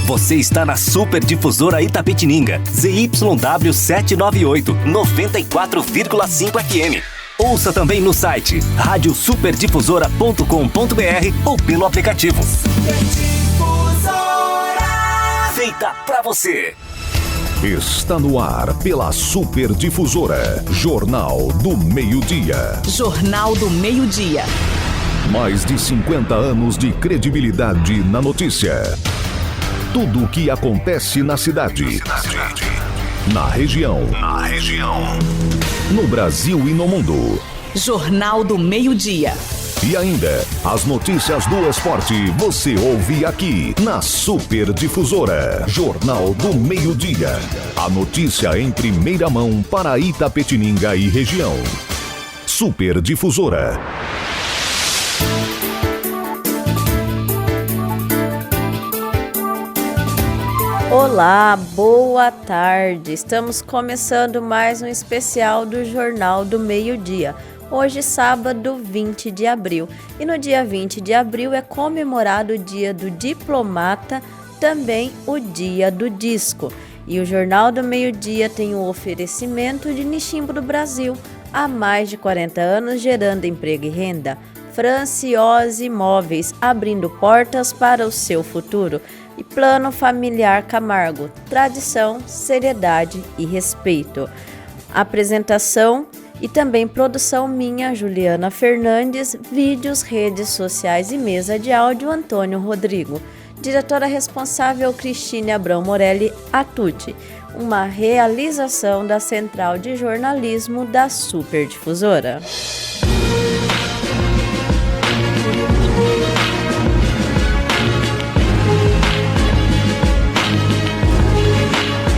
Você está na Super Difusora Itapetininga, ZYW 798, 94,5 FM. Ouça também no site radiosuperdifusora.com.br ou pelo aplicativo. Feita pra você. Está no ar pela Super Difusora, Jornal do Meio-Dia. Jornal do Meio-Dia. Mais de 50 anos de credibilidade na notícia. Tudo o que acontece na cidade. Na região. No Brasil e no mundo. Jornal do Meio-Dia. E ainda, as notícias do esporte você ouve aqui na Super Difusora. Jornal do Meio-Dia. A notícia em primeira mão para Itapetininga e região. Super Difusora. Olá, boa tarde. Estamos começando mais um especial do Jornal do Meio-Dia. Hoje, sábado, 20 de abril. E no dia 20 de abril é comemorado o Dia do Diplomata, também o Dia do Disco. E o Jornal do Meio-Dia tem o oferecimento de Nichimbo do Brasil, há mais de 40 anos gerando emprego e renda. Franciose Imóveis, abrindo portas para o seu futuro. E Plano Familiar Camargo, tradição, seriedade e respeito. Apresentação e também produção minha, Juliana Fernandes, vídeos, redes sociais e mesa de áudio, Antônio Rodrigo. Diretora responsável, Cristine Abrão Morelli Atucci. Uma realização da Central de Jornalismo da Super Difusora.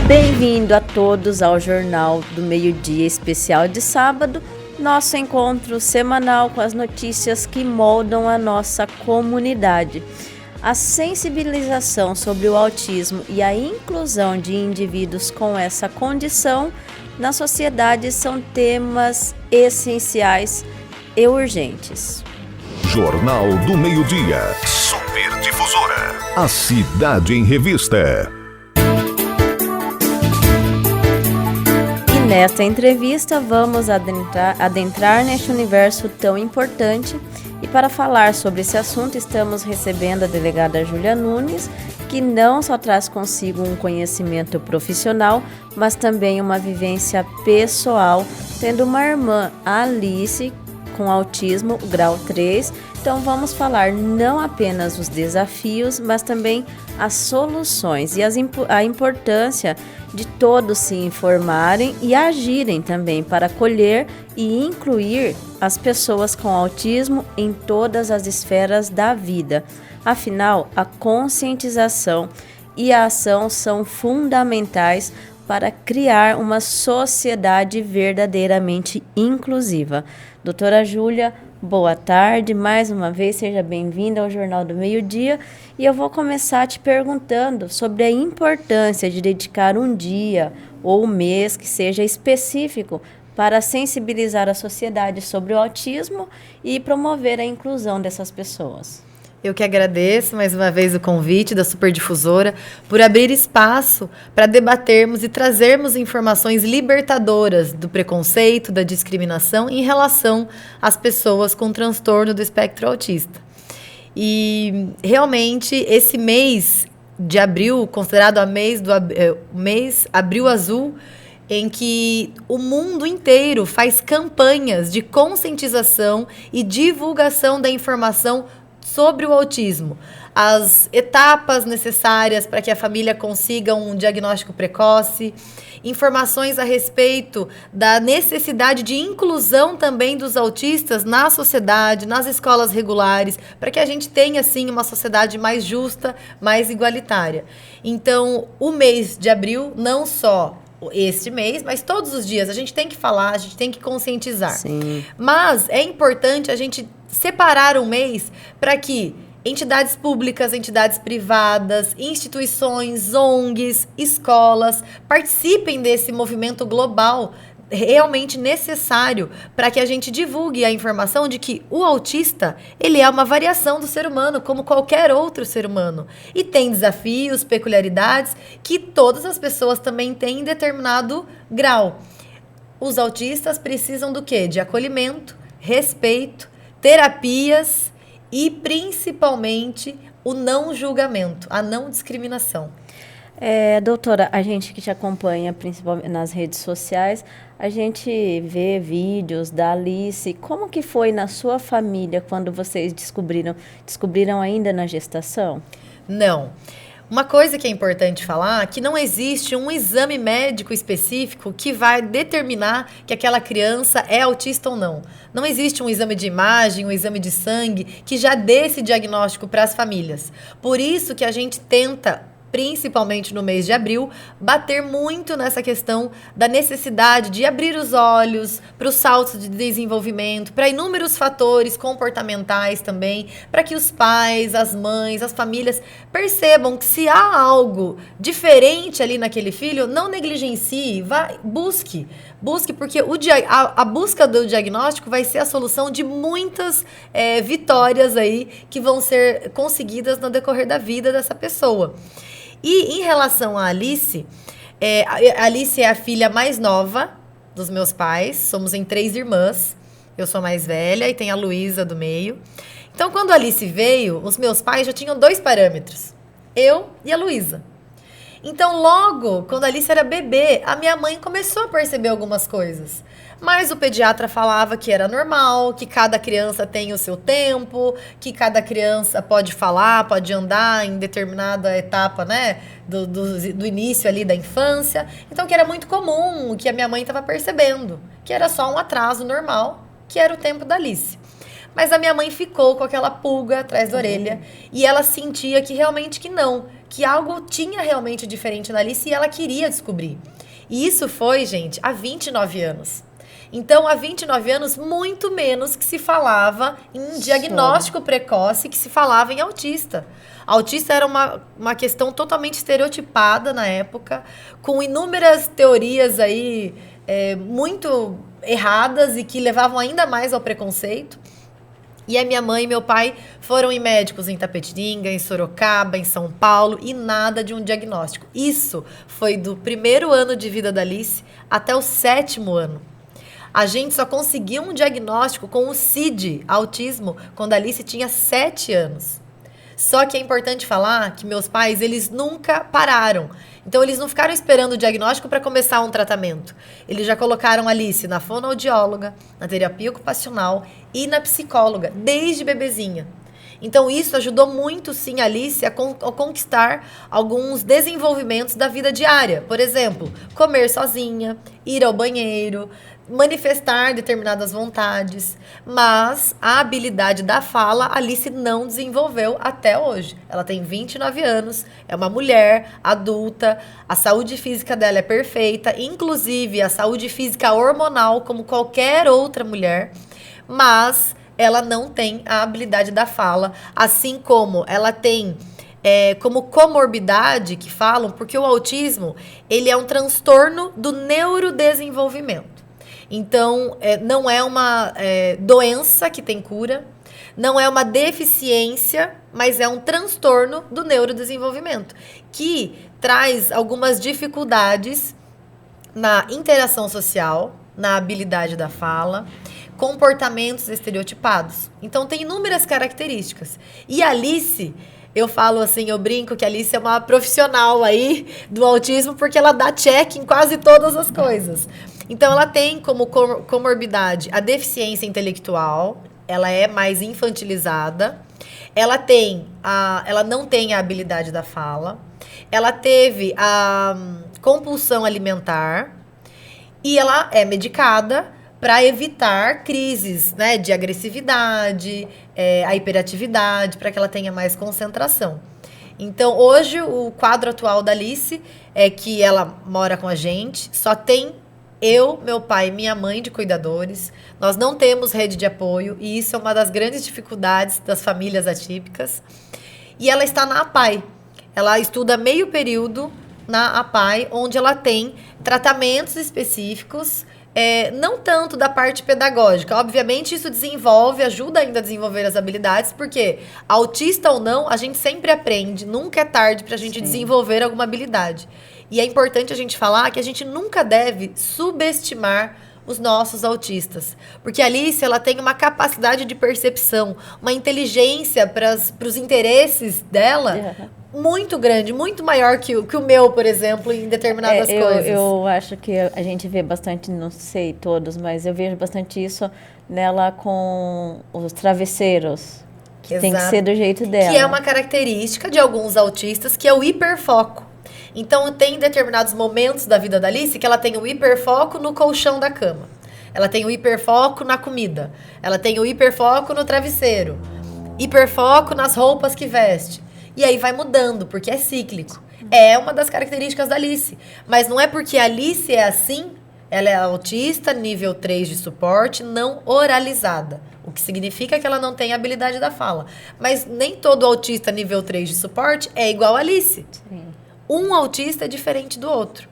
Bem-vindo a todos ao Jornal do Meio-Dia especial de sábado, nosso encontro semanal com as notícias que moldam a nossa comunidade. A sensibilização sobre o autismo e a inclusão de indivíduos com essa condição na sociedade são temas essenciais e urgentes. Jornal do Meio-Dia. Super Difusora. A Cidade em Revista. Nesta entrevista, vamos adentrar neste universo tão importante e para falar sobre esse assunto estamos recebendo a delegada Júlia Nunes, que não só traz consigo um conhecimento profissional, mas também uma vivência pessoal, tendo uma irmã, Alice, com autismo, grau 3. Então vamos falar não apenas os desafios, mas também as soluções e a importância de todos se informarem e agirem também para acolher e incluir as pessoas com autismo em todas as esferas da vida. Afinal, a conscientização e a ação são fundamentais para criar uma sociedade verdadeiramente inclusiva. Doutora Júlia, boa tarde, mais uma vez, seja bem-vinda ao Jornal do Meio-Dia. E eu vou começar te perguntando sobre a importância de dedicar um dia ou um mês que seja específico para sensibilizar a sociedade sobre o autismo e promover a inclusão dessas pessoas. Eu que agradeço mais uma vez o convite da Super Difusora por abrir espaço para debatermos e trazermos informações libertadoras do preconceito, da discriminação em relação às pessoas com transtorno do espectro autista. E realmente esse mês de abril, considerado o mês Abril Azul, em que o mundo inteiro faz campanhas de conscientização e divulgação da informação sobre o autismo, as etapas necessárias para que a família consiga um diagnóstico precoce, informações a respeito da necessidade de inclusão também dos autistas na sociedade, nas escolas regulares, para que a gente tenha, assim, uma sociedade mais justa, mais igualitária. Então, o mês de abril, não só este mês, mas todos os dias a gente tem que falar, a gente tem que conscientizar. Sim. Mas é importante a gente separar um mês para que entidades públicas, entidades privadas, instituições, ONGs, escolas participem desse movimento global realmente necessário para que a gente divulgue a informação de que o autista, ele é uma variação do ser humano, como qualquer outro ser humano. E tem desafios, peculiaridades que todas as pessoas também têm em determinado grau. Os autistas precisam do quê? De acolhimento, respeito, terapias e, principalmente, o não julgamento, a não discriminação. Doutora, a gente que te acompanha principalmente nas redes sociais, a gente vê vídeos da Alice. Como que foi na sua família quando vocês descobriram? Descobriram ainda na gestação? Não. Uma coisa que é importante falar é que não existe um exame médico específico que vai determinar que aquela criança é autista ou não. Não existe um exame de imagem, um exame de sangue que já dê esse diagnóstico para as famílias. Por isso que a gente tenta, principalmente no mês de abril, bater muito nessa questão da necessidade de abrir os olhos para os saltos de desenvolvimento, para inúmeros fatores comportamentais também, para que os pais, as mães, as famílias percebam que se há algo diferente ali naquele filho, não negligencie, busque, porque a busca do diagnóstico vai ser a solução de muitas vitórias aí que vão ser conseguidas no decorrer da vida dessa pessoa. E em relação a Alice, a Alice é a filha mais nova dos meus pais, somos em 3 irmãs, eu sou a mais velha e tem a Luísa do meio. Então, quando a Alice veio, os meus pais já tinham 2 parâmetros, eu e a Luísa. Então, logo, quando a Alice era bebê, a minha mãe começou a perceber algumas coisas. Mas o pediatra falava que era normal, que cada criança tem o seu tempo, que cada criança pode falar, pode andar em determinada etapa, né, do início ali da infância. Então, que era muito comum, o que a minha mãe estava percebendo, que era só um atraso normal, que era o tempo da Alice. Mas a minha mãe ficou com aquela pulga atrás da orelha e ela sentia que realmente que não, que algo tinha realmente diferente na Alice e ela queria descobrir. E isso foi, gente, há 29 anos. Então, há 29 anos, muito menos que se falava em diagnóstico precoce, que se falava em autista. Autista era uma questão totalmente estereotipada na época, com inúmeras teorias aí muito erradas e que levavam ainda mais ao preconceito. E a minha mãe e meu pai foram em médicos em Itapetininga, em Sorocaba, em São Paulo e nada de um diagnóstico. Isso foi do 1º ano de vida da Alice até o 7º ano. A gente só conseguiu um diagnóstico com o CID, autismo, quando a Alice tinha 7 anos. Só que é importante falar que meus pais, eles nunca pararam. Então, eles não ficaram esperando o diagnóstico para começar um tratamento. Eles já colocaram a Alice na fonoaudióloga, na terapia ocupacional e na psicóloga, desde bebezinha. Então, isso ajudou muito, sim, a Alice a conquistar alguns desenvolvimentos da vida diária. Por exemplo, comer sozinha, ir ao banheiro, manifestar determinadas vontades, mas a habilidade da fala a Alice não desenvolveu até hoje. Ela tem 29 anos, é uma mulher adulta, a saúde física dela é perfeita, inclusive a saúde física hormonal, como qualquer outra mulher, mas ela não tem a habilidade da fala, assim como ela tem como comorbidade, que falam, porque o autismo, ele é um transtorno do neurodesenvolvimento. Então, não é uma doença que tem cura, não é uma deficiência, mas é um transtorno do neurodesenvolvimento, que traz algumas dificuldades na interação social, na habilidade da fala, comportamentos estereotipados. Então, tem inúmeras características. E a Alice, eu falo assim, eu brinco que a Alice é uma profissional aí do autismo, porque ela dá check em quase todas as coisas. Então, ela tem como comorbidade a deficiência intelectual, ela é mais infantilizada, ela não tem a habilidade da fala, ela teve a compulsão alimentar e ela é medicada para evitar crises, né, de agressividade, a hiperatividade, para que ela tenha mais concentração. Então, hoje, o quadro atual da Alice é que ela mora com a gente, só tem eu, meu pai e minha mãe de cuidadores. Nós não temos rede de apoio e isso é uma das grandes dificuldades das famílias atípicas. E ela está na APAE. Ela estuda meio período na APAE, onde ela tem tratamentos específicos não tanto da parte pedagógica. Obviamente, isso ajuda ainda a desenvolver as habilidades, porque autista ou não, a gente sempre aprende, nunca é tarde pra gente desenvolver alguma habilidade. E é importante a gente falar que a gente nunca deve subestimar os nossos autistas. Porque a Alice, ela tem uma capacidade de percepção, uma inteligência para os interesses dela muito grande, muito maior que o meu, por exemplo, em determinadas coisas. Eu acho que a gente vê bastante, não sei todos, mas eu vejo bastante isso nela com os travesseiros. Que tem que ser do jeito dela. Que é uma característica de alguns autistas, que é o hiperfoco. Então, tem determinados momentos da vida da Alice que ela tem o hiperfoco no colchão da cama. Ela tem o hiperfoco na comida. Ela tem o hiperfoco no travesseiro. Hiperfoco nas roupas que veste. E aí vai mudando, porque é cíclico. É uma das características da Alice. Mas não é porque a Alice é assim, ela é autista, nível 3 de suporte, não oralizada. O que significa que ela não tem habilidade da fala. Mas nem todo autista nível 3 de suporte é igual a Alice. Sim. Um autista é diferente do outro.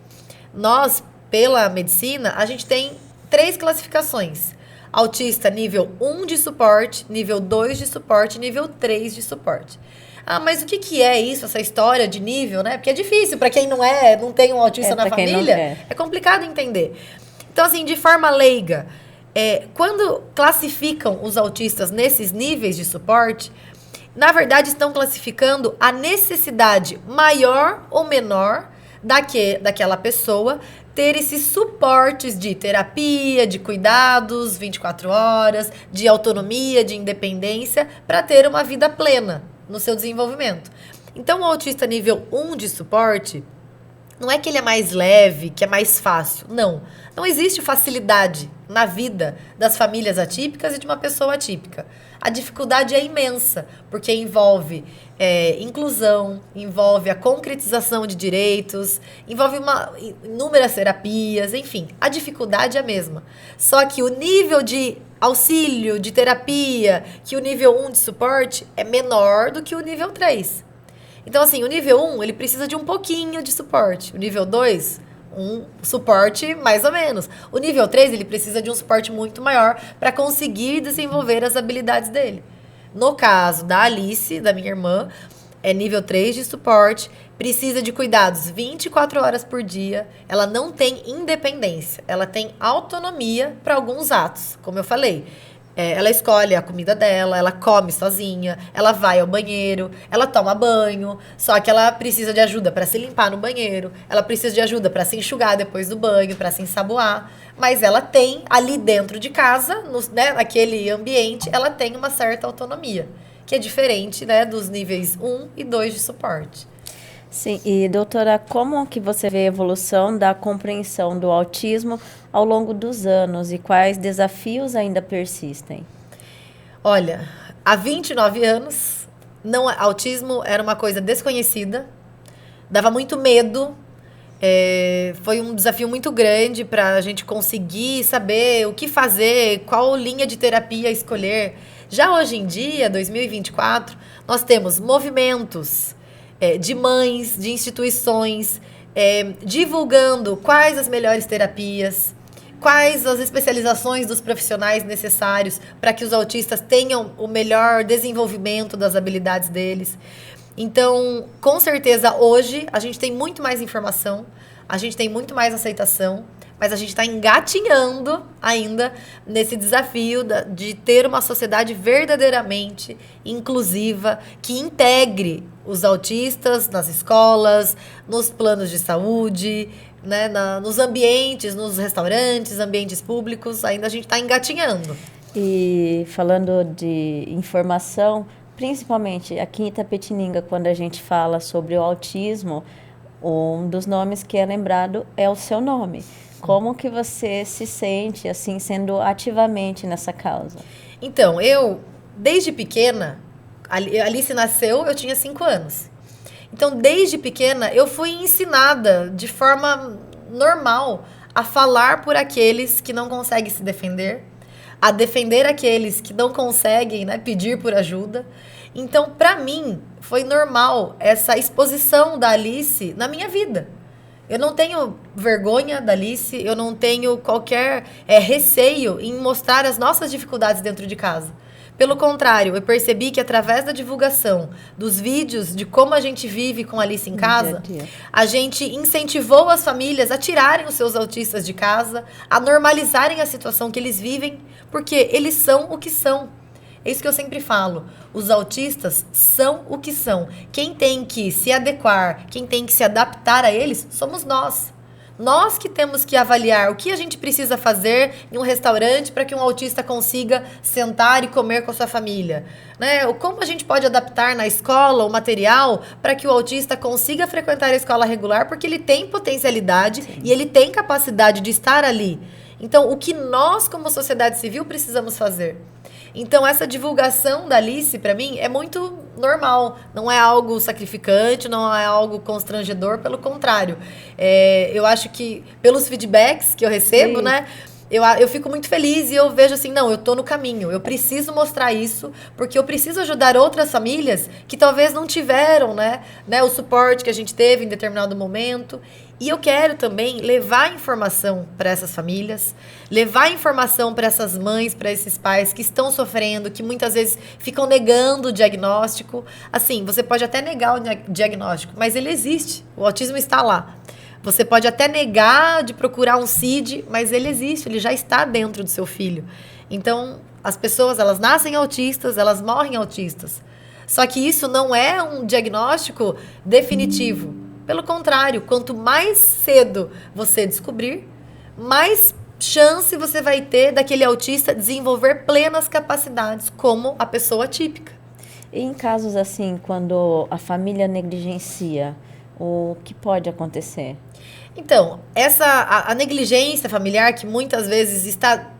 Nós, pela medicina, a gente tem 3 classificações. Autista nível 1 de suporte, nível 2 de suporte, nível 3 de suporte. Ah, mas o que é isso, essa história de nível, né? Porque é difícil, para quem não tem um autista na família, é complicado entender. Então, assim, de forma leiga, quando classificam os autistas nesses níveis de suporte, na verdade, estão classificando a necessidade maior ou menor daquela pessoa ter esses suportes de terapia, de cuidados, 24 horas, de autonomia, de independência, para ter uma vida plena no seu desenvolvimento. Então, o autista nível 1 de suporte, não é que ele é mais leve, que é mais fácil. Não. Não existe facilidade na vida das famílias atípicas e de uma pessoa atípica. A dificuldade é imensa, porque envolve inclusão, envolve a concretização de direitos, envolve inúmeras terapias, enfim. A dificuldade é a mesma. Só que o nível de auxílio, de terapia, que o nível 1 de suporte é menor do que o nível 3. Então, assim, o nível 1, ele precisa de um pouquinho de suporte. O nível 2, um suporte mais ou menos. O nível 3, ele precisa de um suporte muito maior para conseguir desenvolver as habilidades dele. No caso da Alice, da minha irmã, é nível 3 de suporte, precisa de cuidados 24 horas por dia, ela não tem independência, ela tem autonomia para alguns atos, como eu falei. Ela escolhe a comida dela, ela come sozinha, ela vai ao banheiro, ela toma banho, só que ela precisa de ajuda para se limpar no banheiro, ela precisa de ajuda para se enxugar depois do banho, para se ensaboar, mas ela tem ali dentro de casa, naquele ambiente, ela tem uma certa autonomia, que é diferente, né, dos níveis 1 e 2 de suporte. Sim, e doutora, como que você vê a evolução da compreensão do autismo ao longo dos anos e quais desafios ainda persistem? Olha, há 29 anos, autismo era uma coisa desconhecida, dava muito medo, foi um desafio muito grande para a gente conseguir saber o que fazer, qual linha de terapia escolher. Já hoje em dia, 2024, nós temos movimentos de mães, de instituições, divulgando quais as melhores terapias, quais as especializações dos profissionais necessários para que os autistas tenham o melhor desenvolvimento das habilidades deles. Então, com certeza, hoje, a gente tem muito mais informação, a gente tem muito mais aceitação, mas a gente está engatinhando ainda nesse desafio de ter uma sociedade verdadeiramente inclusiva, que integre os autistas nas escolas, nos planos de saúde, né, nos ambientes, nos restaurantes, ambientes públicos, ainda a gente está engatinhando. E falando de informação, principalmente aqui em Itapetininga, quando a gente fala sobre o autismo, um dos nomes que é lembrado é o seu nome. Como que você se sente, assim, sendo ativamente nessa causa? Então, eu, desde pequena, a Alice nasceu, eu tinha 5 anos. Então, desde pequena, eu fui ensinada de forma normal a falar por aqueles que não conseguem se defender, a defender aqueles que não conseguem, né, pedir por ajuda. Então, para mim, foi normal essa exposição da Alice na minha vida. Eu não tenho vergonha da Alice, eu não tenho qualquer receio em mostrar as nossas dificuldades dentro de casa. Pelo contrário, eu percebi que através da divulgação dos vídeos de como a gente vive com a Alice em casa, dia. a gente incentivou as famílias a tirarem os seus autistas de casa, a normalizarem a situação que eles vivem, porque eles são o que são. É isso que eu sempre falo. Os autistas são o que são. Quem tem que se adequar, quem tem que se adaptar a eles, somos nós. Nós que temos que avaliar o que a gente precisa fazer em um restaurante para que um autista consiga sentar e comer com a sua família, né? Ou como a gente pode adaptar na escola o material para que o autista consiga frequentar a escola regular, porque ele tem potencialidade e ele tem capacidade de estar ali. Então, o que nós, como sociedade civil, precisamos fazer? Então, essa divulgação da Alice, para mim, é muito normal. Não é algo sacrificante, não é algo constrangedor, pelo contrário. Eu acho que, pelos feedbacks que eu recebo, Sim. né? Eu fico muito feliz e eu vejo assim, não, eu tô no caminho. Eu preciso mostrar isso, porque eu preciso ajudar outras famílias que talvez não tiveram, né, o suporte que a gente teve em determinado momento. E eu quero também levar informação para essas famílias, levar informação para essas mães, para esses pais que estão sofrendo, que muitas vezes ficam negando o diagnóstico. Assim, você pode até negar o diagnóstico, mas ele existe. O autismo está lá. Você pode até negar de procurar um CID, mas ele existe, ele já está dentro do seu filho. Então, as pessoas, elas nascem autistas, elas morrem autistas. Só que isso não é um diagnóstico definitivo. Pelo contrário, quanto mais cedo você descobrir, mais chance você vai ter daquele autista desenvolver plenas capacidades, como a pessoa típica. E em casos assim, quando a família negligencia, o que pode acontecer? Então, a negligência familiar, que muitas vezes está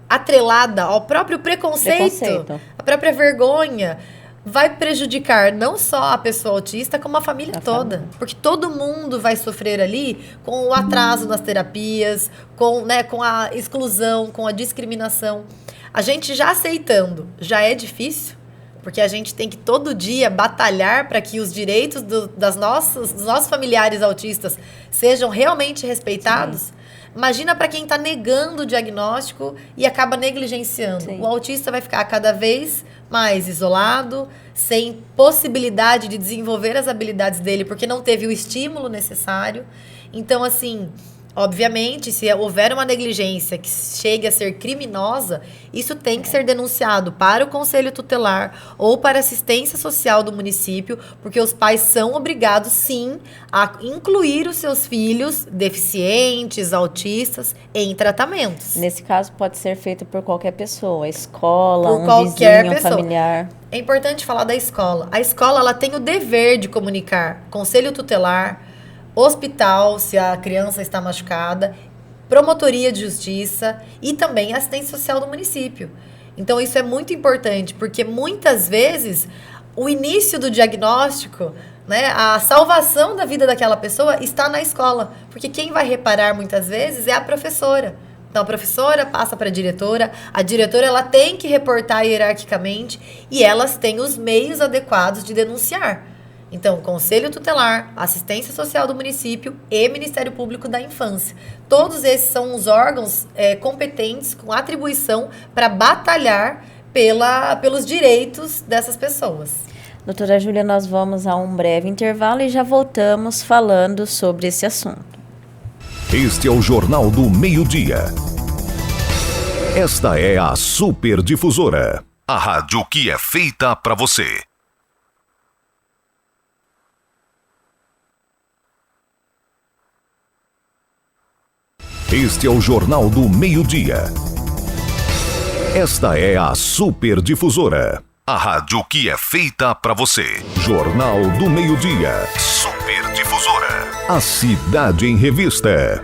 atrelada ao próprio preconceito, à própria vergonha, vai prejudicar não só a pessoa autista, como a família toda. Porque todo mundo vai sofrer ali com o atraso nas terapias, com a exclusão, com a discriminação. A gente já aceitando, já é difícil, porque a gente tem que todo dia batalhar para que os direitos dos nossos familiares autistas sejam realmente respeitados. Sim. Imagina para quem está negando o diagnóstico e acaba negligenciando. Sim. O autista vai ficar cada vez mais isolado, sem possibilidade de desenvolver as habilidades dele, porque não teve o estímulo necessário. Então, assim, obviamente, se houver uma negligência que chegue a ser criminosa, isso tem que ser denunciado para o Conselho Tutelar ou para a assistência social do município, porque os pais são obrigados, sim, a incluir os seus filhos deficientes, autistas, em tratamentos. Nesse caso, pode ser feito por qualquer pessoa, escola, por um vizinho, um familiar. É importante falar da escola. A escola, ela tem o dever de comunicar Conselho Tutelar, hospital, se a criança está machucada, promotoria de justiça e também assistência social do município. Então, isso é muito importante, porque muitas vezes o início do diagnóstico, né, a salvação da vida daquela pessoa está na escola, porque quem vai reparar muitas vezes é a professora. Então, a professora passa para a diretora ela tem que reportar hierarquicamente e elas têm os meios adequados de denunciar. Então, Conselho Tutelar, Assistência Social do Município e Ministério Público da Infância. Todos esses são os órgãos competentes, com atribuição para batalhar pelos direitos dessas pessoas. Doutora Júlia, nós vamos a um breve intervalo e já voltamos falando sobre esse assunto. Este é o Jornal do Meio-Dia. Esta é a Super Difusora, a rádio que é feita para você. Este é o Jornal do Meio-Dia. Esta é a Super Difusora, a rádio que é feita para você. Jornal do Meio-Dia. Super Difusora. A cidade em revista.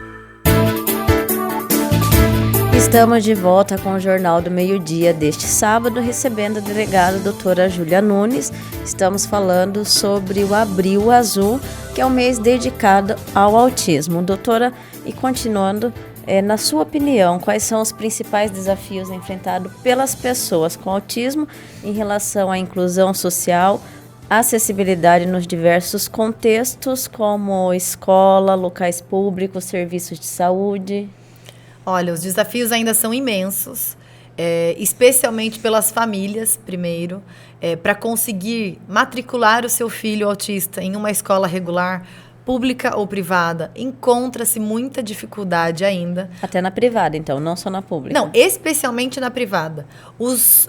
Estamos de volta com o Jornal do Meio-Dia deste sábado, recebendo a delegada doutora Júlia Nunes. Estamos falando sobre o Abril Azul, que é o mês dedicado ao autismo. Doutora, e continuando, na sua opinião, quais são os principais desafios enfrentados pelas pessoas com autismo em relação à inclusão social, acessibilidade nos diversos contextos, como escola, locais públicos, serviços de saúde? Olha, os desafios ainda são imensos, especialmente pelas famílias, primeiro, para conseguir matricular o seu filho autista em uma escola regular, pública ou privada, encontra-se muita dificuldade ainda. Até na privada, então, não só na pública. Não, especialmente na privada. Os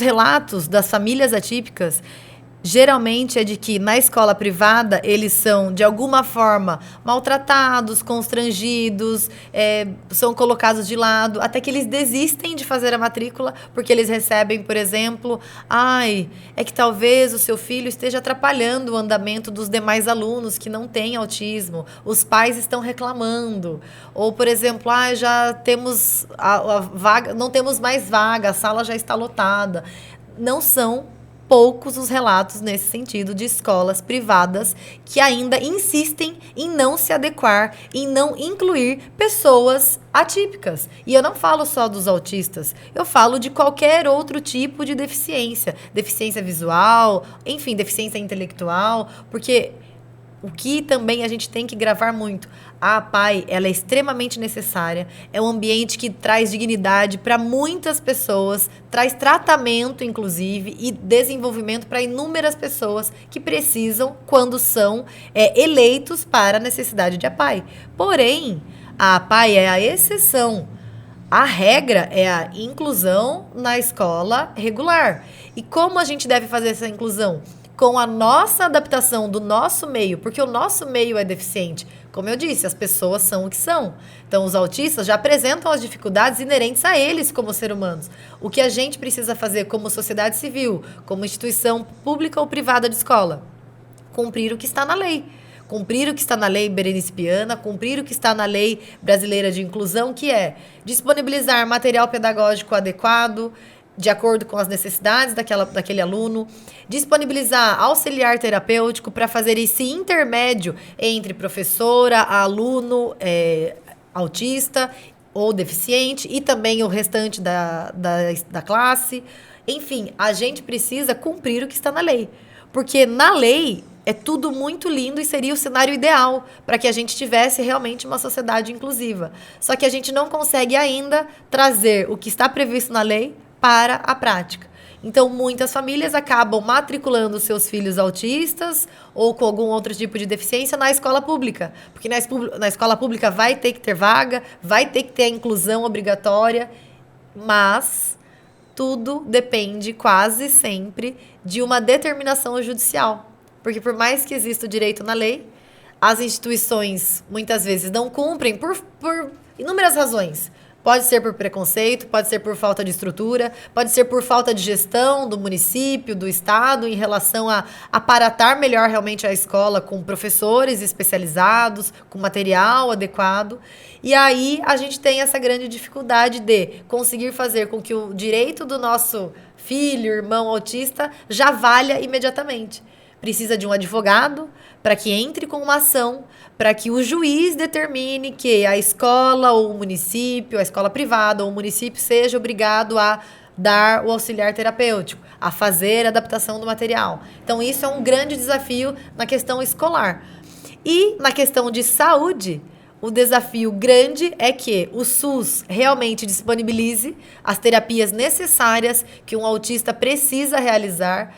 relatos das famílias atípicas geralmente é de que na escola privada eles são, de alguma forma, maltratados, constrangidos, são colocados de lado, até que eles desistem de fazer a matrícula, porque eles recebem, por exemplo, é que talvez o seu filho esteja atrapalhando o andamento dos demais alunos que não têm autismo, os pais estão reclamando. Ou, por exemplo, já temos a vaga, não temos mais vaga, a sala já está lotada. Não são poucos os relatos nesse sentido de escolas privadas que ainda insistem em não se adequar, em não incluir pessoas atípicas. E eu não falo só dos autistas, eu falo de qualquer outro tipo de deficiência. Deficiência visual, enfim, deficiência intelectual, porque o que também a gente tem que gravar muito. A APAE, ela é extremamente necessária, é um ambiente que traz dignidade para muitas pessoas, traz tratamento, inclusive, e desenvolvimento para inúmeras pessoas que precisam quando são eleitos para a necessidade de APAE. Porém, a APAE é a exceção. A regra é a inclusão na escola regular. E como a gente deve fazer essa inclusão? Com a nossa adaptação do nosso meio, porque o nosso meio é deficiente. Como eu disse, as pessoas são o que são. Então, os autistas já apresentam as dificuldades inerentes a eles como seres humanos. O que a gente precisa fazer como sociedade civil, como instituição pública ou privada de escola? Cumprir o que está na lei. Cumprir o que está na lei Berenice Piana, cumprir o que está na lei brasileira de inclusão, que é disponibilizar material pedagógico adequado, de acordo com as necessidades daquele aluno, disponibilizar auxiliar terapêutico para fazer esse intermédio entre professora, aluno, autista ou deficiente e também o restante da classe. Enfim, a gente precisa cumprir o que está na lei, porque na lei é tudo muito lindo e seria o cenário ideal para que a gente tivesse realmente uma sociedade inclusiva. Só que a gente não consegue ainda trazer o que está previsto na lei para a prática. Então, muitas famílias acabam matriculando seus filhos autistas ou com algum outro tipo de deficiência na escola pública. Porque na escola pública vai ter que ter vaga, vai ter que ter a inclusão obrigatória, mas tudo depende quase sempre de uma determinação judicial. Porque por mais que exista o direito na lei, as instituições muitas vezes não cumprem por inúmeras razões. Pode ser por preconceito, pode ser por falta de estrutura, pode ser por falta de gestão do município, do estado, em relação a aparatar melhor realmente a escola com professores especializados, com material adequado. E aí a gente tem essa grande dificuldade de conseguir fazer com que o direito do nosso filho, irmão autista já valha imediatamente. Precisa de um advogado para que entre com uma ação, para que o juiz determine que a escola ou o município, a escola privada ou o município seja obrigado a dar o auxiliar terapêutico, a fazer a adaptação do material. Então, isso é um grande desafio na questão escolar. E na questão de saúde, o desafio grande é que o SUS realmente disponibilize as terapias necessárias que um autista precisa realizar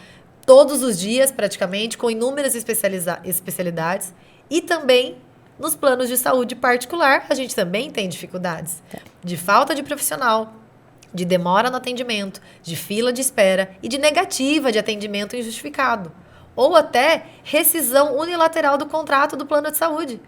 todos os dias, praticamente, com inúmeras especialidades. E também, nos planos de saúde particular, a gente também tem dificuldades. De falta de profissional, de demora no atendimento, de fila de espera e de negativa de atendimento injustificado. Ou até rescisão unilateral do contrato do plano de saúde.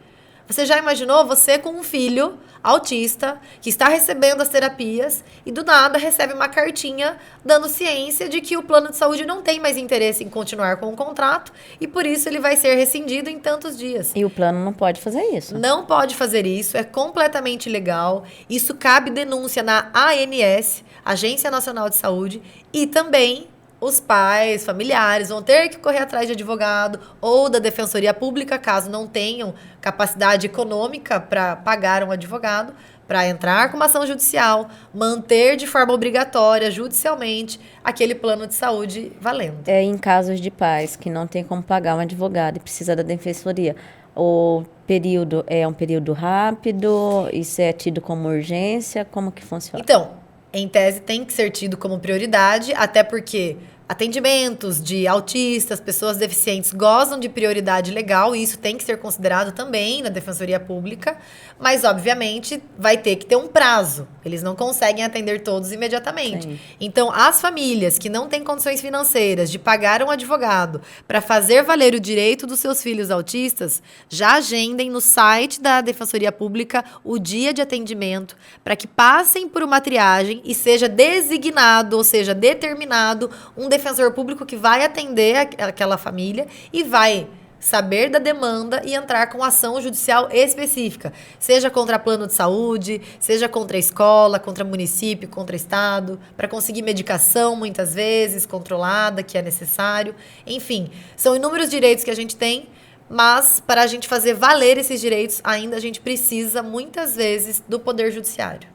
Você já imaginou você com um filho autista que está recebendo as terapias e do nada recebe uma cartinha dando ciência de que o plano de saúde não tem mais interesse em continuar com o contrato e por isso ele vai ser rescindido em tantos dias. E o plano não pode fazer isso. Não pode fazer isso, é completamente ilegal. Isso cabe denúncia na ANS, Agência Nacional de Saúde, e também os pais, familiares vão ter que correr atrás de advogado ou da Defensoria Pública, caso não tenham capacidade econômica para pagar um advogado, para entrar com uma ação judicial, manter de forma obrigatória, judicialmente, aquele plano de saúde valendo. Em casos de pais que não tem como pagar um advogado e precisa da defensoria, o período é um período rápido? Isso é tido como urgência? Como que funciona? Então, em tese tem que ser tido como prioridade, até porque atendimentos de autistas, pessoas deficientes gozam de prioridade legal e isso tem que ser considerado também na Defensoria Pública, mas obviamente vai ter que ter um prazo. Eles não conseguem atender todos imediatamente. Sim. Então, as famílias que não têm condições financeiras de pagar um advogado para fazer valer o direito dos seus filhos autistas, já agendem no site da Defensoria Pública o dia de atendimento para que passem por uma triagem e seja designado, ou seja, determinado um defensor público que vai atender aquela família e vai saber da demanda e entrar com ação judicial específica, seja contra plano de saúde, seja contra a escola, contra município, contra estado, para conseguir medicação muitas vezes controlada, que é necessário. Enfim, são inúmeros direitos que a gente tem, mas para a gente fazer valer esses direitos, ainda a gente precisa muitas vezes do Poder Judiciário.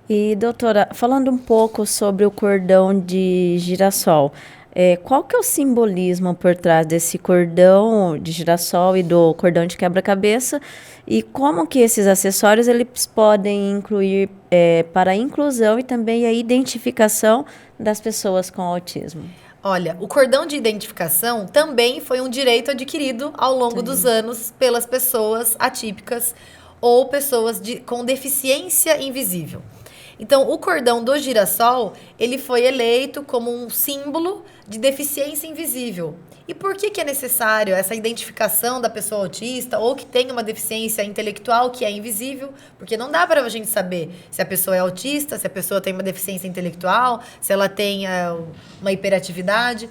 E, doutora, falando um pouco sobre o cordão de girassol, qual que é o simbolismo por trás desse cordão de girassol e do cordão de quebra-cabeça? E como que esses acessórios eles podem incluir para a inclusão e também a identificação das pessoas com autismo? Olha, o cordão de identificação também foi um direito adquirido ao longo dos anos pelas pessoas atípicas ou pessoas com deficiência invisível. Então, o cordão do girassol, ele foi eleito como um símbolo de deficiência invisível. E por que é necessário essa identificação da pessoa autista ou que tem uma deficiência intelectual que é invisível? Porque não dá para a gente saber se a pessoa é autista, se a pessoa tem uma deficiência intelectual, se ela tem uma hiperatividade.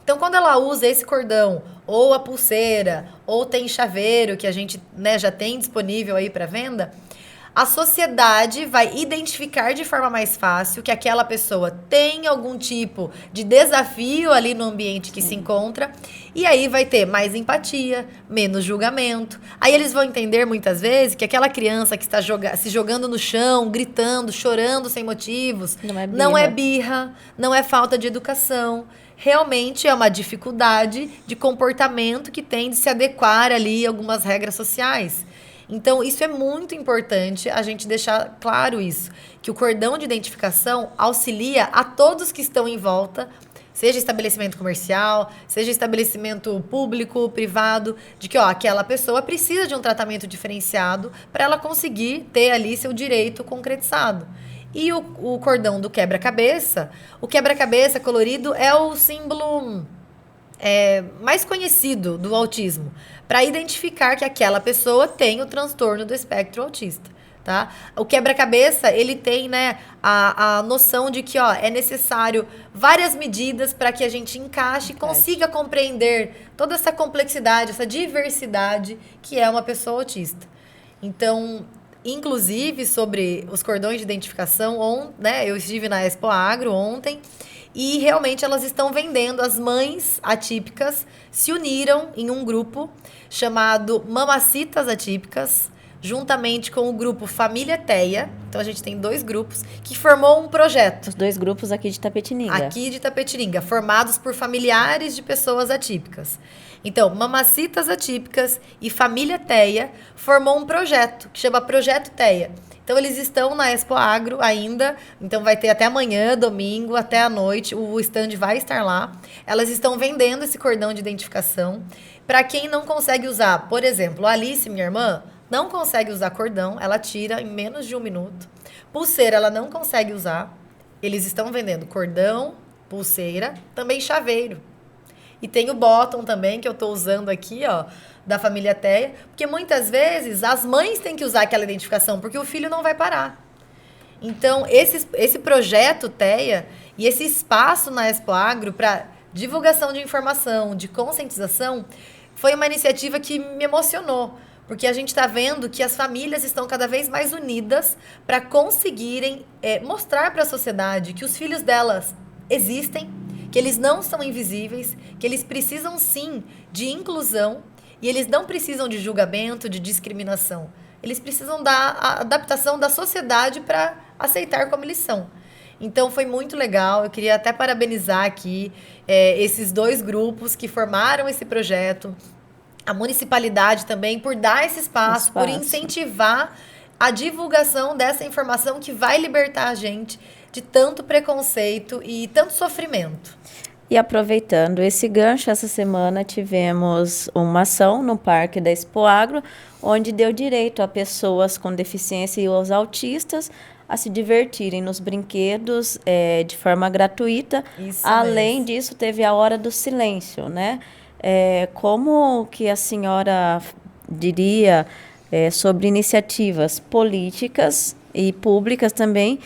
Então, quando ela usa esse cordão, ou a pulseira, ou tem chaveiro, que a gente já tem disponível aí para venda, a sociedade vai identificar de forma mais fácil que aquela pessoa tem algum tipo de desafio ali no ambiente que se encontra, e aí vai ter mais empatia, menos julgamento. Aí eles vão entender muitas vezes que aquela criança que está se jogando no chão, gritando, chorando sem motivos, não é birra, não é falta de educação. Realmente é uma dificuldade de comportamento que tem de se adequar ali a algumas regras sociais. Então, isso é muito importante a gente deixar claro isso, que o cordão de identificação auxilia a todos que estão em volta, seja estabelecimento comercial, seja estabelecimento público, privado, de que aquela pessoa precisa de um tratamento diferenciado para ela conseguir ter ali seu direito concretizado. E o cordão do quebra-cabeça, o quebra-cabeça colorido é o símbolo mais conhecido do autismo, para identificar que aquela pessoa tem o transtorno do espectro autista, tá? O quebra-cabeça, ele tem, a noção de que, é necessário várias medidas para que a gente encaixe e consiga compreender toda essa complexidade, essa diversidade que é uma pessoa autista. Então, inclusive, sobre os cordões de identificação, eu estive na Expo Agro ontem, e realmente elas estão vendendo. As mães atípicas se uniram em um grupo chamado Mamacitas Atípicas, juntamente com o grupo Família Teia. Então a gente tem 2 grupos que formou um projeto. Os 2 grupos aqui de Itapetininga. Aqui de Itapetininga, formados por familiares de pessoas atípicas. Então, Mamacitas Atípicas e Família Teia formou um projeto que chama Projeto Teia. Então, eles estão na Expo Agro ainda, então vai ter até amanhã, domingo, até a noite, o stand vai estar lá. Elas estão vendendo esse cordão de identificação. Para quem não consegue usar, por exemplo, a Alice, minha irmã, não consegue usar cordão, ela tira em menos de 1 minuto. Pulseira, ela não consegue usar. Eles estão vendendo cordão, pulseira, também chaveiro. E tem o bottom também, que eu estou usando aqui, da Família Teia, porque muitas vezes as mães têm que usar aquela identificação, porque o filho não vai parar. Então, esse projeto Teia e esse espaço na Expo Agro para divulgação de informação, de conscientização, foi uma iniciativa que me emocionou, porque a gente está vendo que as famílias estão cada vez mais unidas para conseguirem mostrar para a sociedade que os filhos delas existem, que eles não são invisíveis, que eles precisam sim de inclusão e eles não precisam de julgamento, de discriminação. eles precisam da adaptação da sociedade para aceitar como eles são. Então, foi muito legal. Eu queria até parabenizar aqui esses 2 grupos que formaram esse projeto. A municipalidade também, por dar esse espaço, por incentivar a divulgação dessa informação que vai libertar a gente de tanto preconceito e tanto sofrimento. E aproveitando esse gancho, essa semana tivemos uma ação no Parque da Expoagro, onde deu direito a pessoas com deficiência e aos autistas a se divertirem nos brinquedos de forma gratuita. Isso Além mesmo. Disso, teve a Hora do Silêncio, né? Como que a senhora diria sobre iniciativas políticas e públicas também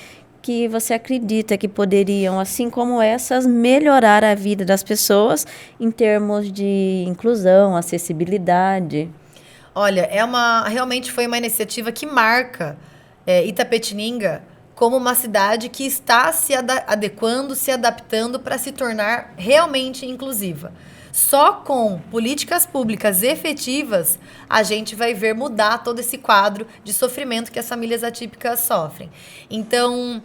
que você acredita que poderiam, assim como essas, melhorar a vida das pessoas em termos de inclusão, acessibilidade? Olha, realmente foi uma iniciativa que marca Itapetininga como uma cidade que está se adequando, se adaptando para se tornar realmente inclusiva. Só com políticas públicas efetivas a gente vai ver mudar todo esse quadro de sofrimento que as famílias atípicas sofrem. Então,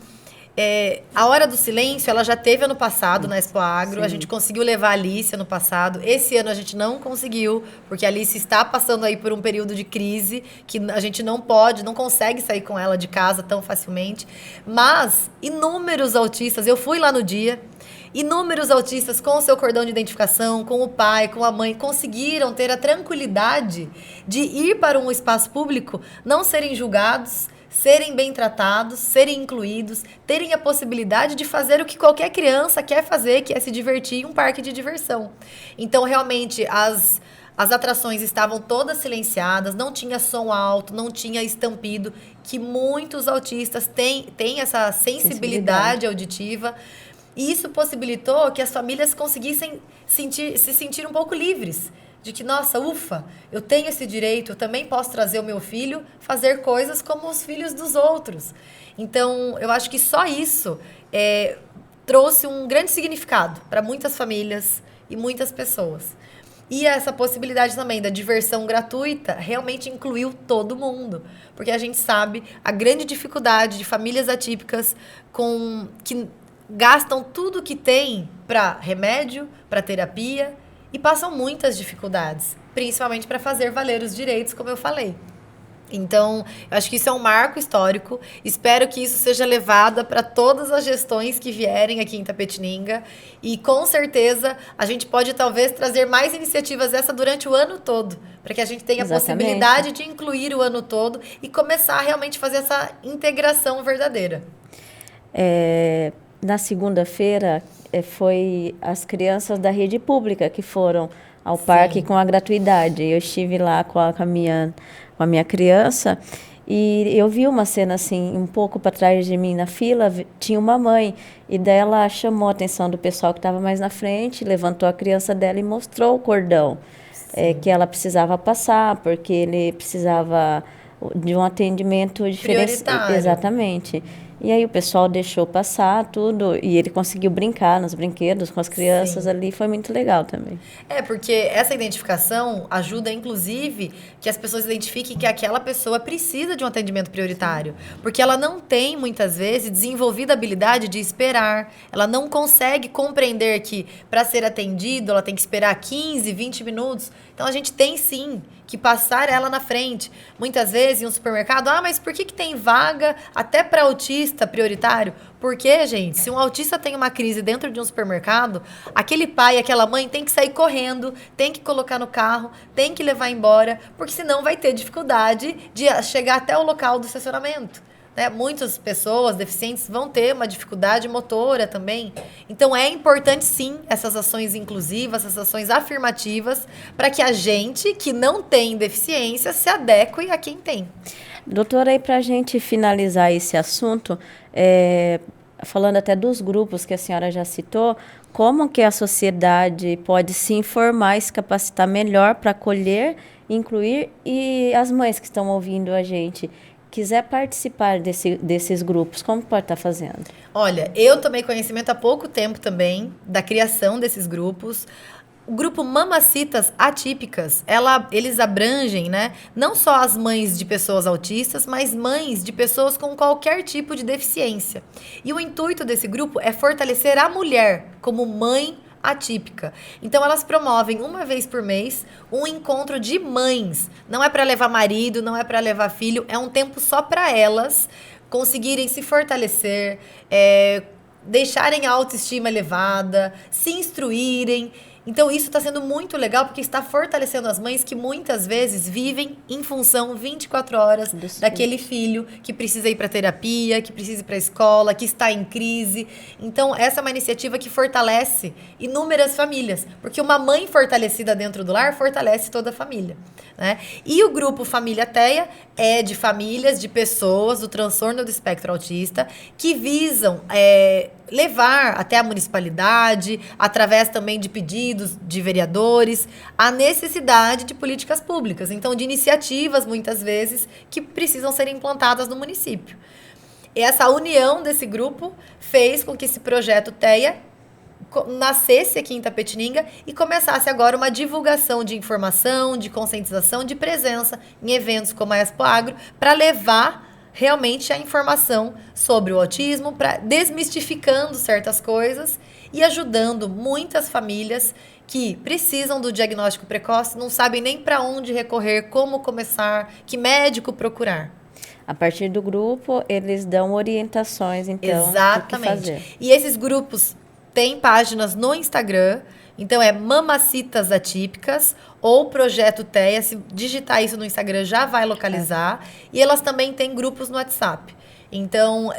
a Hora do Silêncio, ela já teve ano passado na Expoagro. Sim. A gente conseguiu levar a Alice ano passado. Esse ano a gente não conseguiu, porque a Alice está passando aí por um período de crise, que a gente não consegue sair com ela de casa tão facilmente. Mas inúmeros autistas, eu fui lá no dia, inúmeros autistas com o seu cordão de identificação, com o pai, com a mãe, conseguiram ter a tranquilidade de ir para um espaço público, não serem julgados, serem bem tratados, serem incluídos, terem a possibilidade de fazer o que qualquer criança quer fazer, que é se divertir em um parque de diversão. Então, realmente, as atrações estavam todas silenciadas, não tinha som alto, não tinha estampido, que muitos autistas têm essa sensibilidade auditiva. E isso possibilitou que as famílias conseguissem se sentir um pouco livres. De que, nossa, ufa, eu tenho esse direito, eu também posso trazer o meu filho, fazer coisas como os filhos dos outros. Então, eu acho que só isso trouxe um grande significado para muitas famílias e muitas pessoas. E essa possibilidade também da diversão gratuita realmente incluiu todo mundo. Porque a gente sabe a grande dificuldade de famílias atípicas que gastam tudo que tem para remédio, para terapia, e passam muitas dificuldades, principalmente para fazer valer os direitos, como eu falei. Então, eu acho que isso é um marco histórico. Espero que isso seja levado para todas as gestões que vierem aqui em Itapetininga. E, com certeza, a gente pode, talvez, trazer mais iniciativas dessa durante o ano todo, para que a gente tenha a possibilidade de incluir o ano todo e começar a realmente fazer essa integração verdadeira. Na segunda-feira, foi as crianças da rede pública que foram ao parque com a gratuidade. Eu estive lá com a minha criança e eu vi uma cena assim, um pouco para trás de mim na fila, tinha uma mãe, e daí ela chamou a atenção do pessoal que estava mais na frente, levantou a criança dela e mostrou o cordão que ela precisava passar, porque ele precisava de um atendimento diferenciado. Exatamente. E aí o pessoal deixou passar tudo e ele conseguiu brincar nos brinquedos com as crianças ali. Foi muito legal também. Porque essa identificação ajuda, inclusive, que as pessoas identifiquem que aquela pessoa precisa de um atendimento prioritário. Porque ela não tem, muitas vezes, desenvolvida a habilidade de esperar. Ela não consegue compreender que, para ser atendido, ela tem que esperar 15, 20 minutos. Então, a gente tem, sim, que passar ela na frente. Muitas vezes, em um supermercado, mas por que tem vaga até para autista prioritário? Porque, gente, se um autista tem uma crise dentro de um supermercado, aquele pai, aquela mãe tem que sair correndo, tem que colocar no carro, tem que levar embora, porque senão vai ter dificuldade de chegar até o local do estacionamento. Muitas pessoas deficientes vão ter uma dificuldade motora também. Então, é importante, sim, essas ações inclusivas, essas ações afirmativas, para que a gente que não tem deficiência se adeque a quem tem. Doutora, aí para a gente finalizar esse assunto, falando até dos grupos que a senhora já citou, como que a sociedade pode se informar e se capacitar melhor para acolher, incluir, e as mães que estão ouvindo a gente quiser participar desses grupos, como pode estar fazendo? Olha, eu tomei conhecimento há pouco tempo também da criação desses grupos. O grupo Mamacitas Atípicas, eles abrangem, né, não só as mães de pessoas autistas, mas mães de pessoas com qualquer tipo de deficiência. E o intuito desse grupo é fortalecer a mulher como mãe atípica. Então elas promovem uma vez por mês um encontro de mães. Não é para levar marido, não é para levar filho, é um tempo só para elas conseguirem se fortalecer, deixarem a autoestima elevada, se instruírem. Então, isso está sendo muito legal porque está fortalecendo as mães que muitas vezes vivem em função 24 horas daquele filho que precisa ir para terapia, que precisa ir para a escola, que está em crise. Então, essa é uma iniciativa que fortalece inúmeras famílias, porque uma mãe fortalecida dentro do lar fortalece toda a família, né? E o grupo Família TEA é de famílias, de pessoas do transtorno do espectro autista que visam levar até a municipalidade, através também de pedidos de vereadores, a necessidade de políticas públicas, então de iniciativas, muitas vezes, que precisam ser implantadas no município. E essa união desse grupo fez com que esse projeto TEA nascesse aqui em Itapetininga e começasse agora uma divulgação de informação, de conscientização, de presença em eventos como a Expo Agro, para levar realmente a informação sobre o autismo, desmistificando certas coisas e ajudando muitas famílias que precisam do diagnóstico precoce, não sabem nem para onde recorrer, como começar, que médico procurar. A partir do grupo, eles dão orientações, então, exatamente. do que fazer. E esses grupos têm páginas no Instagram, então é Mamacitas Atípicas ou Projeto TEA. Se digitar isso no Instagram já vai localizar. E elas também têm grupos no WhatsApp. Então,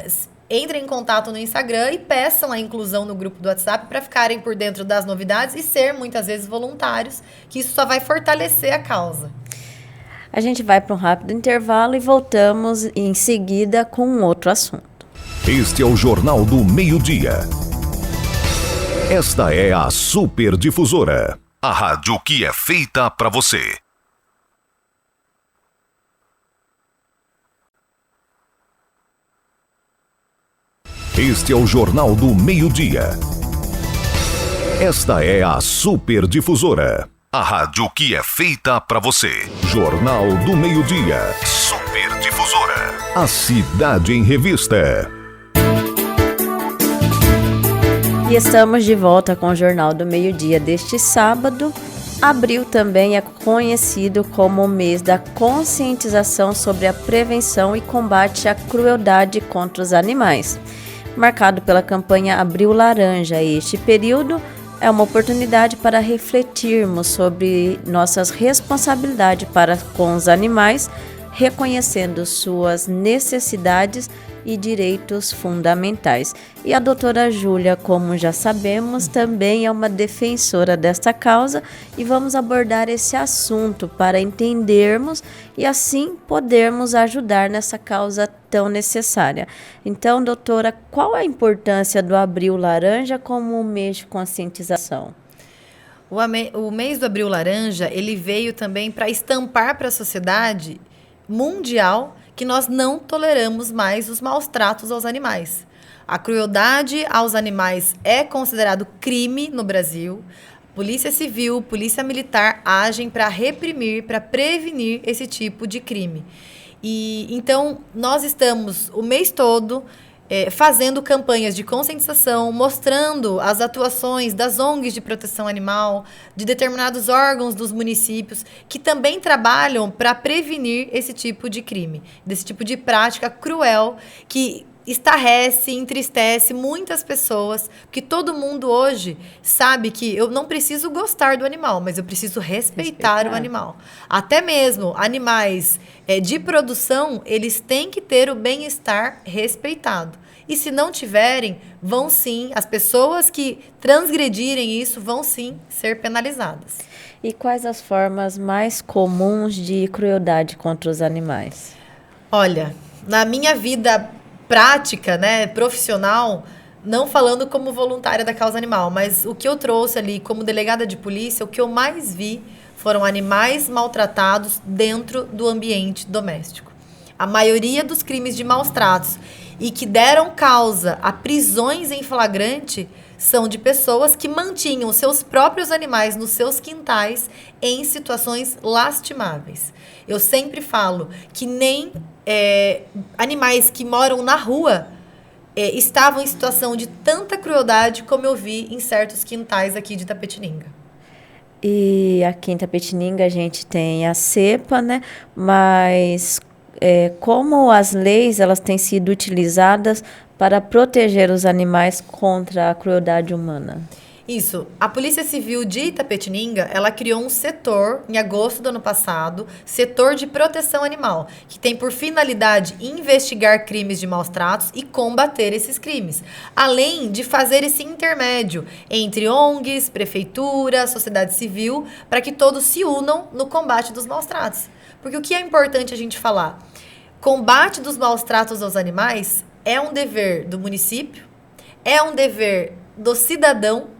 entrem em contato no Instagram e peçam a inclusão no grupo do WhatsApp para ficarem por dentro das novidades e ser, muitas vezes, voluntários, que isso só vai fortalecer a causa. A gente vai para um rápido intervalo e voltamos em seguida com um outro assunto. Este é o Jornal do Meio-Dia. Esta é a Super Difusora, a rádio que é feita para você. Este é o Jornal do Meio-Dia. Esta é a Super Difusora, a rádio que é feita para você. Jornal do Meio-Dia. Super Difusora. A cidade em revista. E estamos de volta com o Jornal do Meio-Dia deste sábado. Abril também é conhecido como o mês da conscientização sobre a prevenção e combate à crueldade contra os animais. Marcado pela campanha Abril Laranja, este período é uma oportunidade para refletirmos sobre nossas responsabilidades para com os animais, reconhecendo suas necessidades e direitos fundamentais. E a doutora Júlia, como já sabemos, também é uma defensora desta causa e vamos abordar esse assunto para entendermos e assim podermos ajudar nessa causa tão necessária. Então, doutora, qual a importância do Abril Laranja como um mês de conscientização? O mês do Abril Laranja, ele veio também para estampar para a sociedade mundial que nós não toleramos mais os maus tratos aos animais. A crueldade aos animais é considerado crime no Brasil. Polícia Civil, Polícia Militar agem para reprimir, para prevenir esse tipo de crime. E então nós estamos o mês todo fazendo campanhas de conscientização, mostrando as atuações das ONGs de proteção animal, de determinados órgãos dos municípios, que também trabalham para prevenir esse tipo de crime, desse tipo de prática cruel, que estarrece, entristece muitas pessoas, porque todo mundo hoje sabe que eu não preciso gostar do animal, mas eu preciso respeitar o animal. Até mesmo animais de produção, eles têm que ter o bem-estar respeitado. E se não tiverem, vão sim, as pessoas que transgredirem isso vão sim ser penalizadas. E quais as formas mais comuns de crueldade contra os animais? Olha, na minha vida prática, né, profissional, não falando como voluntária da causa animal, mas o que eu trouxe ali como delegada de polícia, o que eu mais vi foram animais maltratados dentro do ambiente doméstico. A maioria dos crimes de maus tratos e que deram causa a prisões em flagrante são de pessoas que mantinham seus próprios animais nos seus quintais em situações lastimáveis. Eu sempre falo que nem animais que moram na rua estavam em situação de tanta crueldade como eu vi em certos quintais aqui de Itapetininga. E aqui em Itapetininga a gente tem a cepa, né? Mas como as leis elas têm sido utilizadas para proteger os animais contra a crueldade humana? Isso. A Polícia Civil de Itapetininga, ela criou um setor, em agosto do ano passado, setor de proteção animal, que tem por finalidade investigar crimes de maus tratos e combater esses crimes, além de fazer esse intermédio entre ONGs, prefeitura, sociedade civil, para que todos se unam no combate dos maus tratos. Porque o que é importante a gente falar? Combate dos maus tratos aos animais é um dever do município, é um dever do cidadão,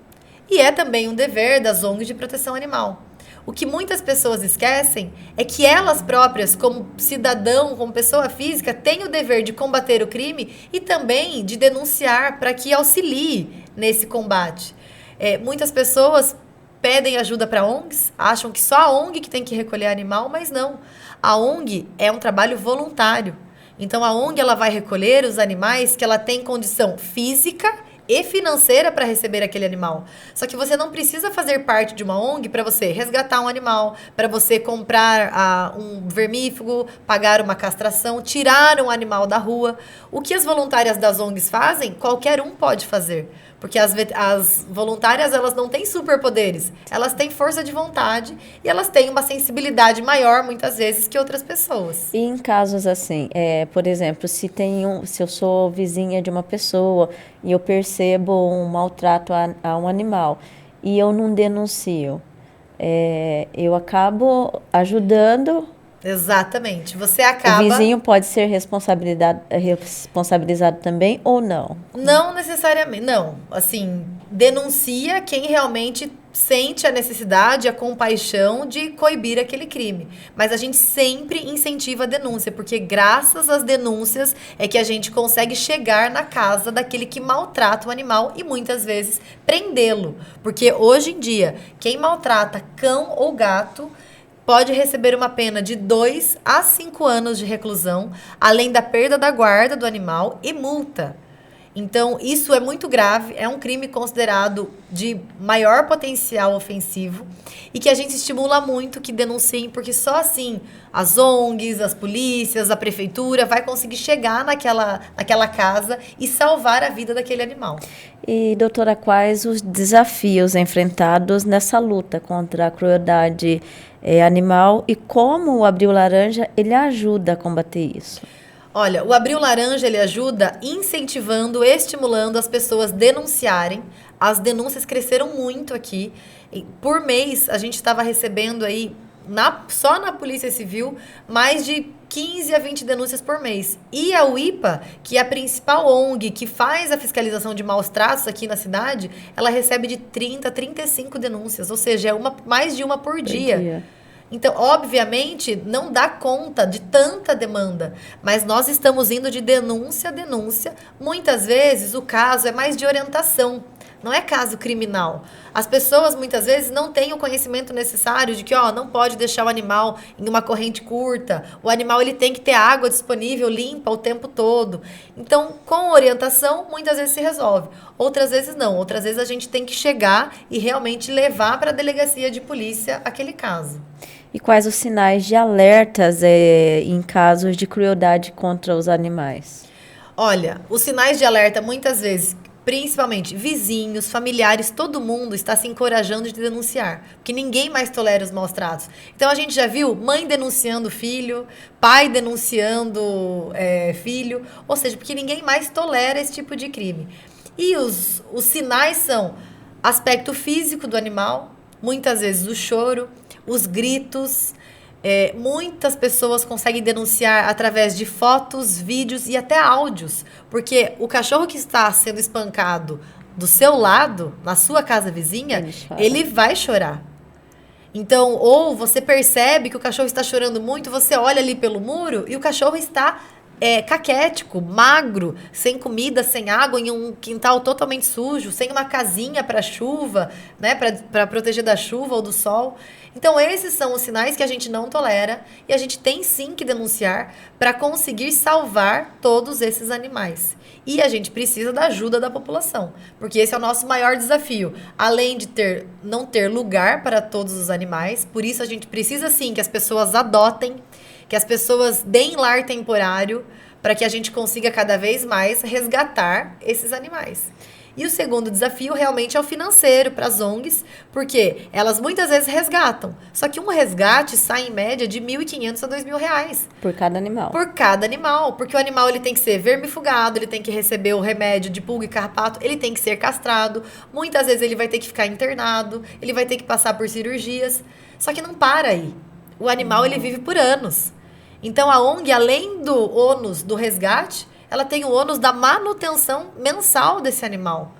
e é também um dever das ONGs de proteção animal. O que muitas pessoas esquecem é que elas próprias, como cidadão, como pessoa física, têm o dever de combater o crime e também de denunciar para que auxilie nesse combate. Muitas pessoas pedem ajuda para ONGs, acham que só a ONG que tem que recolher animal, mas não. A ONG é um trabalho voluntário. Então a ONG ela vai recolher os animais que ela tem condição física e financeira para receber aquele animal. Só que você não precisa fazer parte de uma ONG para você resgatar um animal, para você comprar um vermífugo, pagar uma castração, tirar um animal da rua. O que as voluntárias das ONGs fazem, qualquer um pode fazer. Porque as voluntárias, elas não têm superpoderes. Elas têm força de vontade e elas têm uma sensibilidade maior, muitas vezes, que outras pessoas. E em casos assim, por exemplo, se eu sou vizinha de uma pessoa e eu percebo um maltrato a um animal e eu não denuncio, eu acabo ajudando. Exatamente. Você acaba... O vizinho pode ser responsabilizado também ou não? Não necessariamente. Não. Assim, denuncia quem realmente sente a necessidade, a compaixão de coibir aquele crime. Mas a gente sempre incentiva a denúncia, porque graças às denúncias é que a gente consegue chegar na casa daquele que maltrata o animal e muitas vezes prendê-lo. Porque hoje em dia, quem maltrata cão ou gato pode receber uma pena de 2 a 5 anos de reclusão, além da perda da guarda do animal e multa. Então, isso é muito grave, é um crime considerado de maior potencial ofensivo e que a gente estimula muito que denunciem, porque só assim as ONGs, as polícias, a prefeitura vai conseguir chegar naquela casa e salvar a vida daquele animal. E, doutora, quais os desafios enfrentados nessa luta contra a crueldade animal e como o Abril Laranja ele ajuda a combater isso? Olha, o Abril Laranja ele ajuda incentivando, estimulando as pessoas denunciarem. As denúncias cresceram muito aqui. Por mês, a gente estava recebendo aí, só na Polícia Civil, mais de 15 a 20 denúncias por mês. E a UIPA, que é a principal ONG que faz a fiscalização de maus tratos aqui na cidade, ela recebe de 30 a 35 denúncias, ou seja, mais de uma por dia. Então, obviamente, não dá conta de tanta demanda, mas nós estamos indo de denúncia a denúncia. Muitas vezes o caso é mais de orientação, não é caso criminal. As pessoas muitas vezes não têm o conhecimento necessário de que não pode deixar o animal em uma corrente curta, o animal ele tem que ter água disponível, limpa o tempo todo. Então, com orientação, muitas vezes se resolve. Outras vezes não, outras vezes a gente tem que chegar e realmente levar para a delegacia de polícia aquele caso. E quais os sinais de alertas em casos de crueldade contra os animais? Olha, os sinais de alerta muitas vezes, principalmente vizinhos, familiares, todo mundo está se encorajando de denunciar, porque ninguém mais tolera os maus tratos. Então a gente já viu mãe denunciando filho, pai denunciando filho, ou seja, porque ninguém mais tolera esse tipo de crime. E os sinais são aspecto físico do animal, muitas vezes o choro, os gritos. Muitas pessoas conseguem denunciar através de fotos, vídeos e até áudios, porque o cachorro que está sendo espancado do seu lado, na sua casa vizinha, ele vai chorar. Então, ou você percebe que o cachorro está chorando muito, você olha ali pelo muro e o cachorro está caquético, magro, sem comida, sem água, em um quintal totalmente sujo, sem uma casinha para chuva, né, para proteger da chuva ou do sol. Então, esses são os sinais que a gente não tolera e a gente tem sim que denunciar para conseguir salvar todos esses animais. E a gente precisa da ajuda da população, porque esse é o nosso maior desafio. Além de não ter lugar para todos os animais, por isso a gente precisa sim que as pessoas adotem, que as pessoas deem lar temporário, para que a gente consiga cada vez mais resgatar esses animais. E o segundo desafio realmente é o financeiro para as ONGs, porque elas muitas vezes resgatam. Só que um resgate sai em média de R$ 1.500 a R$ 2.000. Por cada animal. Por cada animal. Porque o animal ele tem que ser vermifugado, ele tem que receber o remédio de pulga e carrapato, ele tem que ser castrado. Muitas vezes ele vai ter que ficar internado, ele vai ter que passar por cirurgias. Só que não para aí. O animal ele vive por anos. Então a ONG, além do ônus do resgate, ela tem o ônus da manutenção mensal desse animal.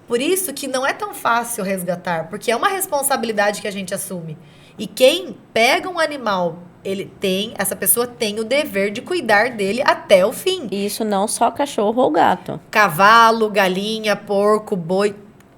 Por isso que não é tão fácil resgatar, porque é uma responsabilidade que a gente assume. E quem pega um animal, essa pessoa tem o dever de cuidar dele até o fim. E isso não só cachorro ou gato. Cavalo, galinha, porco, boi,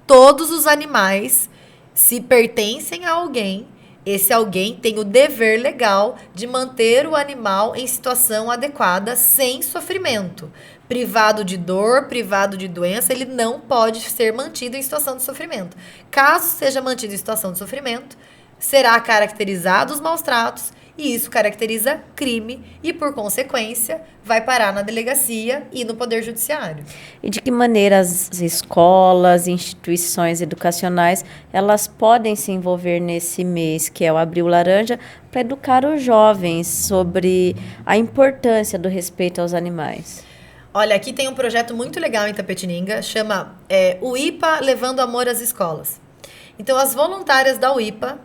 todos os animais, se pertencem a alguém, esse alguém tem o dever legal de manter o animal em situação adequada, sem sofrimento. Privado de dor, privado de doença, ele não pode ser mantido em situação de sofrimento. Caso seja mantido em situação de sofrimento, será caracterizado os maus tratos, e isso caracteriza crime e, por consequência, vai parar na delegacia e no Poder Judiciário. E de que maneira as escolas, instituições educacionais, elas podem se envolver nesse mês, que é o Abril Laranja, para educar os jovens sobre a importância do respeito aos animais? Olha, aqui tem um projeto muito legal em Itapetininga, chama UIPA Levando Amor às Escolas. Então, as voluntárias da UIPA,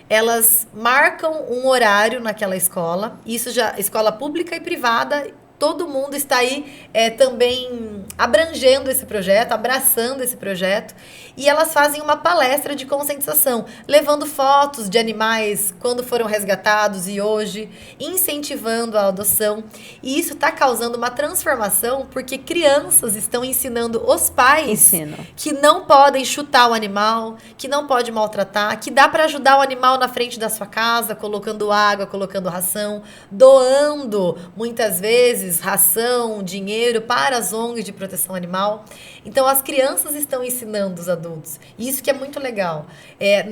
elas marcam um horário naquela escola, isso já, escola pública e privada, todo mundo está aí também abrangendo esse projeto, abraçando esse projeto, e elas fazem uma palestra de conscientização, levando fotos de animais quando foram resgatados e hoje, incentivando a adoção, e isso está causando uma transformação, porque crianças estão ensinando os pais que não podem chutar o animal, que não pode maltratar, que dá para ajudar o animal na frente da sua casa, colocando água, colocando ração, doando, muitas vezes, ração, dinheiro para as ONGs de proteção animal. Então, as crianças estão ensinando os adultos. Isso que é muito legal.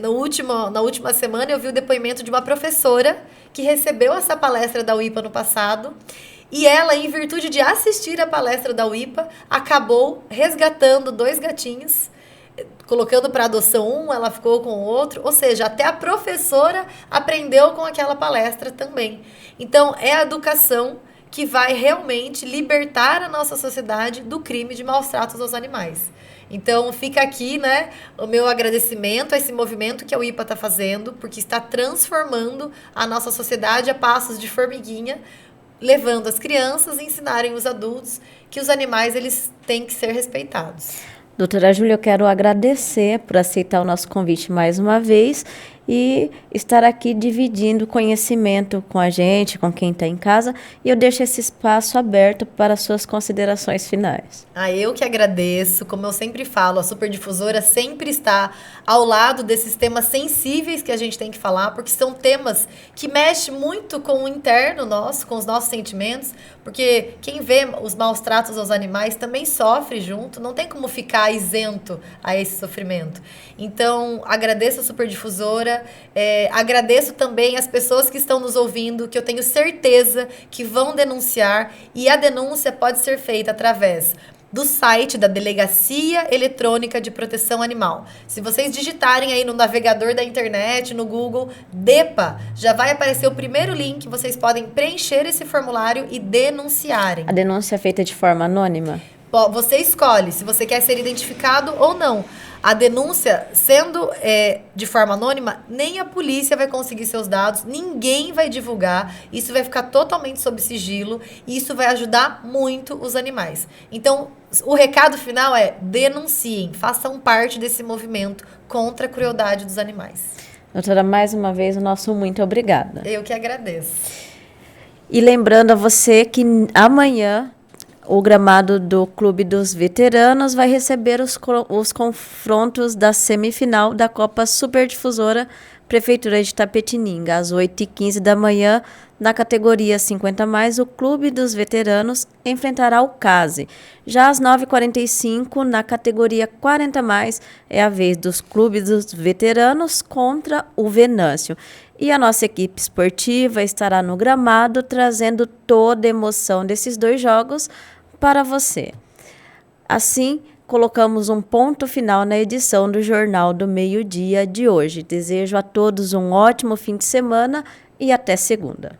Na última semana, eu vi o depoimento de uma professora que recebeu essa palestra da UIPA no passado. E ela, em virtude de assistir a palestra da UIPA, acabou resgatando 2 gatinhos, colocando para adoção um, ela ficou com o outro. Ou seja, até a professora aprendeu com aquela palestra também. Então, é a educação que vai realmente libertar a nossa sociedade do crime de maus tratos aos animais. Então, fica aqui, né, o meu agradecimento a esse movimento que a UIPA está fazendo, porque está transformando a nossa sociedade a passos de formiguinha, levando as crianças a ensinarem os adultos que os animais eles têm que ser respeitados. Doutora Júlia, eu quero agradecer por aceitar o nosso convite mais uma vez e estar aqui dividindo conhecimento com a gente, com quem está em casa, e eu deixo esse espaço aberto para suas considerações finais. Eu que agradeço. Como eu sempre falo, a Superdifusora sempre está ao lado desses temas sensíveis que a gente tem que falar, porque são temas que mexem muito com o interno nosso, com os nossos sentimentos, porque quem vê os maus tratos aos animais também sofre junto, não tem como ficar isento a esse sofrimento. Então, agradeço a Superdifusora, agradeço também as pessoas que estão nos ouvindo, que eu tenho certeza que vão denunciar, e a denúncia pode ser feita através do site da Delegacia Eletrônica de Proteção Animal. Se vocês digitarem aí no navegador da internet, no Google, DEPA, já vai aparecer o primeiro link, vocês podem preencher esse formulário e denunciarem. A denúncia é feita de forma anônima? Você escolhe se você quer ser identificado ou não. A denúncia, sendo de forma anônima, nem a polícia vai conseguir seus dados, ninguém vai divulgar, isso vai ficar totalmente sob sigilo e isso vai ajudar muito os animais. Então, o recado final é: denunciem, façam parte desse movimento contra a crueldade dos animais. Doutora, mais uma vez, o nosso muito obrigada. Eu que agradeço. E lembrando a você que amanhã o gramado do Clube dos Veteranos vai receber os confrontos da semifinal da Copa Superdifusora Prefeitura de Itapetininga. Às 8h15 da manhã, na categoria 50+, o Clube dos Veteranos enfrentará o CASE. Já às 9h45, na categoria 40+, é a vez dos Clubes dos Veteranos contra o Venâncio. E a nossa equipe esportiva estará no gramado, trazendo toda a emoção desses 2 jogos para você. Assim, colocamos um ponto final na edição do Jornal do Meio-Dia de hoje. Desejo a todos um ótimo fim de semana e até segunda.